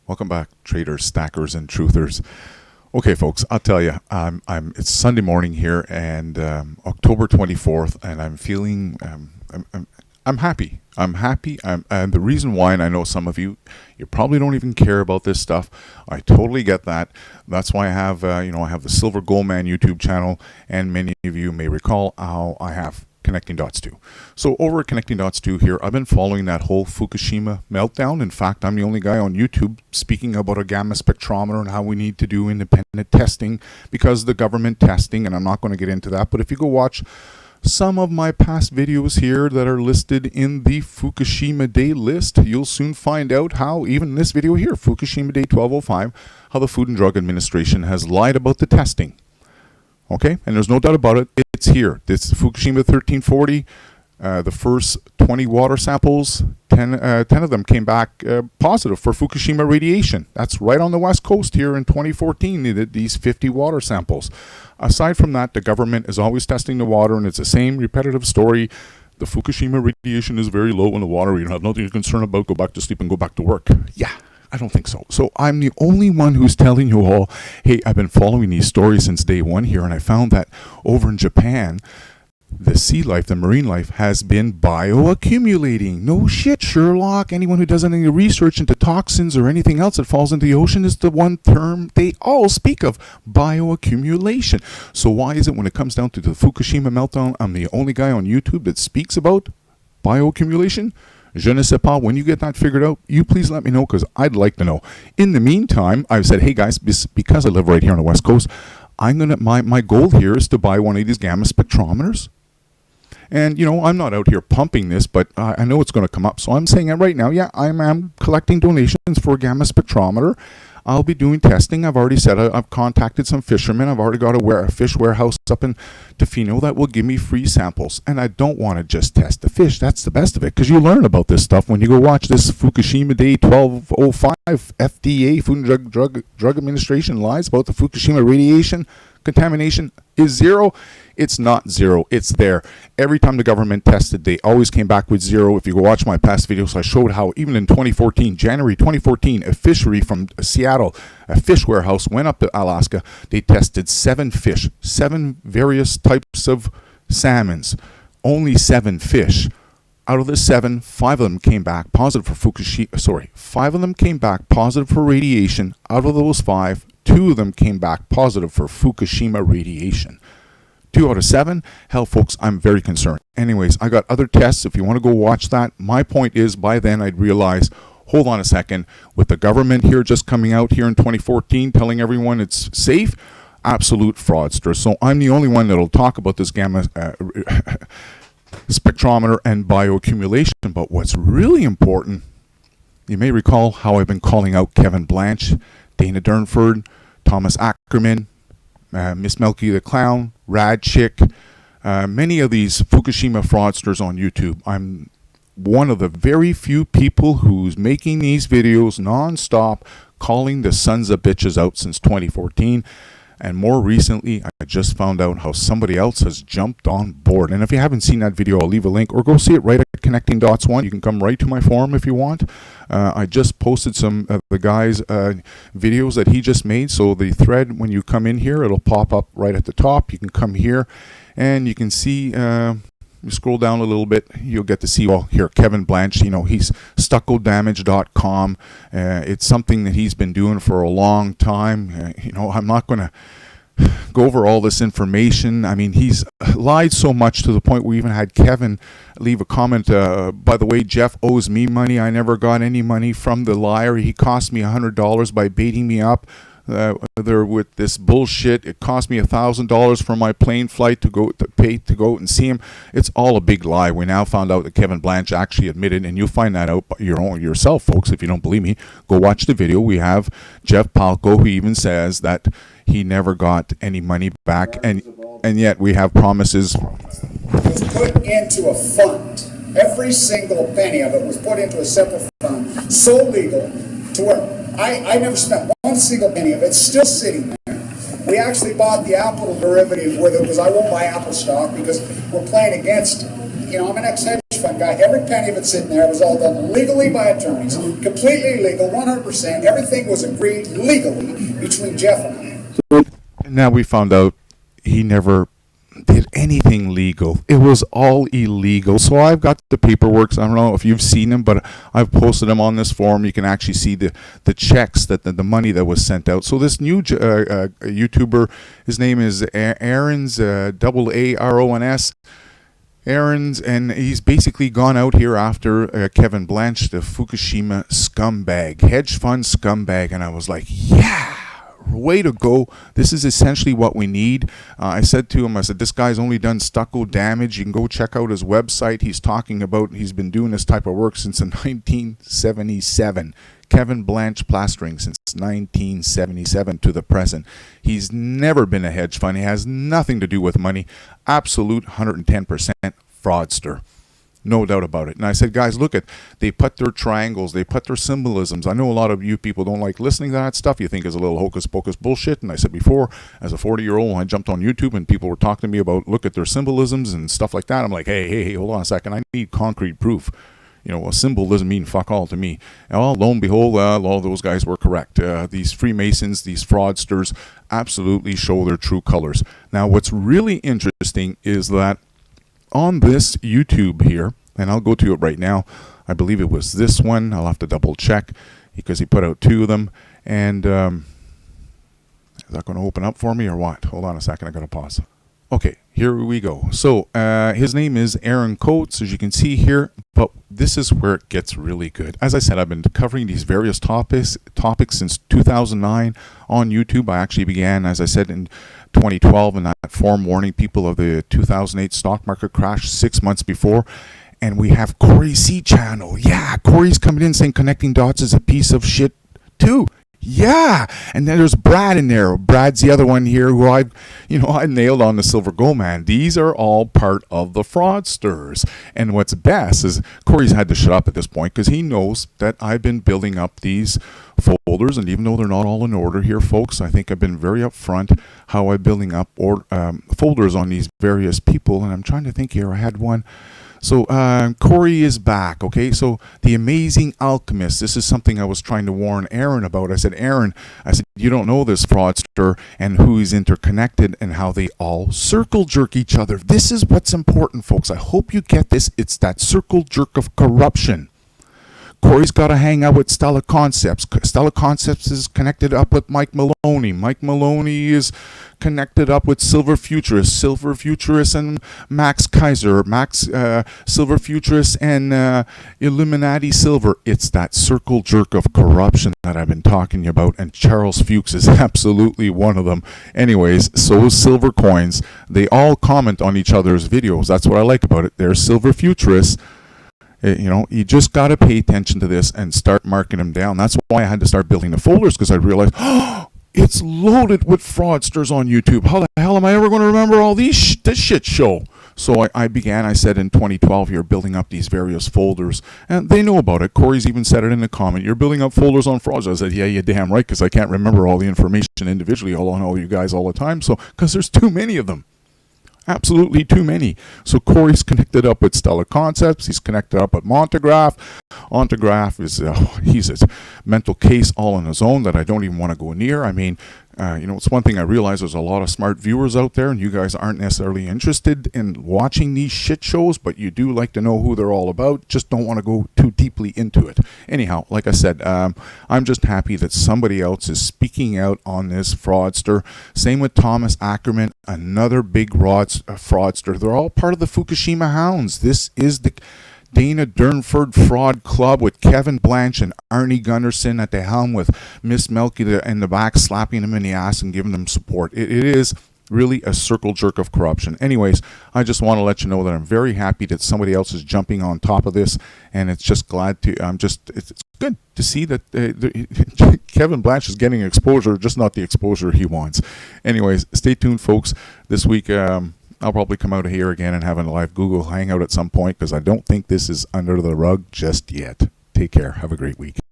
Welcome back, traders, stackers, and truthers. Okay, folks, I'll tell you, it's Sunday morning here, and October 24th, and I'm feeling, I'm happy. I'm happy, and the reason why, and I know some of you probably don't even care about this stuff. I totally get that. That's why I have, I have the Silver Gold Man YouTube channel, and many of you may recall how I have Connecting Dots 2. So over at Connecting Dots 2 here, I've been following that whole Fukushima meltdown. In fact, I'm the only guy on YouTube speaking about a gamma spectrometer and how we need to do independent testing because the government testing, and I'm not going to get into that, but if you go watch some of my past videos here that are listed in the Fukushima Day list, you'll soon find out how, even in this video here, Fukushima Day 1205, how the Food and Drug Administration has lied about the testing. Okay, and there's no doubt about it, it's here. This Fukushima 1340, the first 20 water samples, 10 of them came back positive for Fukushima radiation. That's right on the west coast here in 2014, they did these 50 water samples. Aside from that, the government is always testing the water, and it's the same repetitive story. The Fukushima radiation is very low in the water. You don't have nothing to concern about. Go back to sleep and go back to work. Yeah. I don't think so. So I'm the only one who's telling you all, hey, I've been following these stories since day one here, and I found that over in Japan, the sea life, the marine life, has been bioaccumulating. No shit, Sherlock. Anyone who does any research into toxins or anything else that falls into the ocean is the one term they all speak of, bioaccumulation. So why is it when it comes down to the Fukushima meltdown, I'm the only guy on YouTube that speaks about bioaccumulation? Je ne sais pas. When you get that figured out, you please let me know, because I'd like to know. In the meantime, I've said, hey guys, because I live right here on the West Coast, my goal here is to buy one of these gamma spectrometers. And, I'm not out here pumping this, but I know it's going to come up. So I'm saying it right now. Yeah, I am collecting donations for a gamma spectrometer. I'll be doing testing. I've already said I've contacted some fishermen. I've already got a fish warehouse up in Tofino that will give me free samples. And I don't want to just test the fish. That's the best of it, because you learn about this stuff when you go watch this Fukushima Day 1205 FDA, Food and Drug Administration lies about the Fukushima radiation contamination is zero. It's not zero. It's there. Every time the government tested, they always came back with zero. If you go watch my past videos, I showed how even in 2014, January 2014, a fishery from Seattle, a fish warehouse, went up to Alaska. They tested 7 fish, 7 various types of salmons, only 7 fish. Out of the 7, 5 of them came back positive for Fukushima. 5 of them came back positive for radiation. Out of those 5, 2 of them came back positive for Fukushima radiation. 2 out of 7. Hell, folks, I'm very concerned. Anyways, I got other tests. If you want to go watch that, my point is by then I'd realize, hold on a second, with the government here just coming out here in 2014 telling everyone it's safe, absolute fraudster. So I'm the only one that'll talk about this gamma spectrometer and bioaccumulation. But what's really important, you may recall how I've been calling out Kevin Blanch, Dana Durnford, Thomas Ackerman, Miss Melky the Clown, Rad Chick, many of these Fukushima fraudsters on YouTube. I'm one of the very few people who's making these videos non-stop, calling the sons of bitches out since 2014. And more recently, I just found out how somebody else has jumped on board. And if you haven't seen that video, I'll leave a link, or go see it right at Connecting Dots 1. You can come right to my forum if you want. I just posted some of the guy's videos that he just made. So the thread, when you come in here, it'll pop up right at the top. You can come here, and you can see... you scroll down a little bit, you'll get to see, well, here, Kevin Blanch, he's stuccodamage.com. It's something that he's been doing for a long time. I'm not going to go over all this information. I mean, he's lied so much to the point we even had Kevin leave a comment, by the way, Jeff owes me money. I never got any money from the liar. He cost me $100 by baiting me up. There with this bullshit. It cost me $1,000 for my plane flight to go out and see him. It's all a big lie. We now found out that Kevin Blanch actually admitted, and you'll find that out yourself, folks. If you don't believe me, go watch the video. We have Jeff Palco, who even says that he never got any money back, and yet we have promises. Was put into a fund. Every single penny of it was put into a separate fund, so legal to where I never spent one single penny of it. It's still sitting there. We actually bought the Apple derivative with it because I won't buy Apple stock because we're playing against, I'm an ex-hedge fund guy. Every penny of it sitting there was all done legally by attorneys, completely legal, 100%. Everything was agreed legally between Jeff and I. And now we found out he never did anything legal. It was all illegal. So I've got the paperwork. I don't know if you've seen them, but I've posted them on this forum. You can actually see the checks, that the money that was sent out. So this new YouTuber, his name is Aaron's, Aarons. Aaron's, and he's basically gone out here after Kevin Blanch, the Fukushima scumbag, hedge fund scumbag. And I was like, yeah, way to go. This is essentially what we need. I said to him, I said, this guy's only done stucco damage. You can go check out his website. He's talking about, he's been doing this type of work since 1977. Kevin Blanch plastering since 1977 to the present. He's never been a hedge fund. He has nothing to do with money. Absolute 110% fraudster. No doubt about it. And I said, guys, look at, they put their triangles, they put their symbolisms. I know a lot of you people don't like listening to that stuff. You think it's a little hocus pocus bullshit. And I said before, as a 40-year-old, I jumped on YouTube and people were talking to me about, look at their symbolisms and stuff like that. I'm like, hey, hold on a second. I need concrete proof. You know, a symbol doesn't mean fuck all to me. And well, lo and behold, all those guys were correct. These Freemasons, these fraudsters, absolutely show their true colors. Now, what's really interesting is that on this YouTube here, and I'll go to it right now. I believe it was this one. I'll have to double check because he put out two of them. And is that going to open up for me or what? Hold on a second. I got to pause. Okay, here we go. So his name is Aaron Coates, as you can see here. But this is where it gets really good. As I said, I've been covering these various topics since 2009 on YouTube. I actually began, as I said, in 2012 in that forum warning people of the 2008 stock market crash 6 months before. And we have Corey's C channel. Yeah, Corey's coming in saying connecting dots is a piece of shit too. Yeah, and then there's Brad in there. Brad's the other one here who I nailed on the silver gold man. These are all part of the fraudsters. And what's best is Corey's had to shut up at this point because he knows that I've been building up these folders, and even though they're not all in order here, folks, I think I've been very upfront how I'm building up folders on these various people. And I'm trying to think here. I had one. So Corey is back, okay? So the amazing alchemist, this is something I was trying to warn Aaron about. I said, Aaron, you don't know this fraudster and who is interconnected and how they all circle jerk each other. This is what's important, folks. I hope you get this. It's that circle jerk of corruption. Corey's got to hang out with Stella Concepts. Stella Concepts is connected up with Mike Maloney. Mike Maloney is connected up with Silver Futurists. Silver Futurists and Max Kaiser. Silver Futurists and Illuminati Silver. It's that circle jerk of corruption that I've been talking about, and Charles Fuchs is absolutely one of them. Anyways, so is Silver Coins. They all comment on each other's videos. That's what I like about it. They're Silver Futurists. You just got to pay attention to this and start marking them down. That's why I had to start building the folders, because I realized, it's loaded with fraudsters on YouTube. How the hell am I ever going to remember all this shit show? So I said in 2012, you're building up these various folders, and they know about it. Corey's even said it in the comment. You're building up folders on frauds. I said, yeah, you're damn right, because I can't remember all the information individually on all you guys all the time. So, because there's too many of them. Absolutely too many. So Corey's connected up with Stellar Concepts. He's connected up with Montegraph. Montegraph is he's a mental case all on his own that I don't even want to go near. I mean, it's one thing I realize there's a lot of smart viewers out there, and you guys aren't necessarily interested in watching these shit shows, but you do like to know who they're all about. Just don't want to go too deeply into it. Anyhow, like I said, I'm just happy that somebody else is speaking out on this fraudster. Same with Thomas Ackerman, another big fraudster. They're all part of the Fukushima Hounds. This is the Dana Durnford Fraud Club with Kevin Blanch and Arnie Gunderson at the helm, with Miss Melky in the back slapping him in the ass and giving them support. It is really a circle jerk of corruption. Anyways, I just want to let you know that I'm very happy that somebody else is jumping on top of this, and it's just it's good to see that Kevin Blanch is getting exposure, just not the exposure he wants. Anyways, stay tuned, folks. This week, I'll probably come out of here again and have a live Google Hangout at some point, because I don't think this is under the rug just yet. Take care. Have a great week.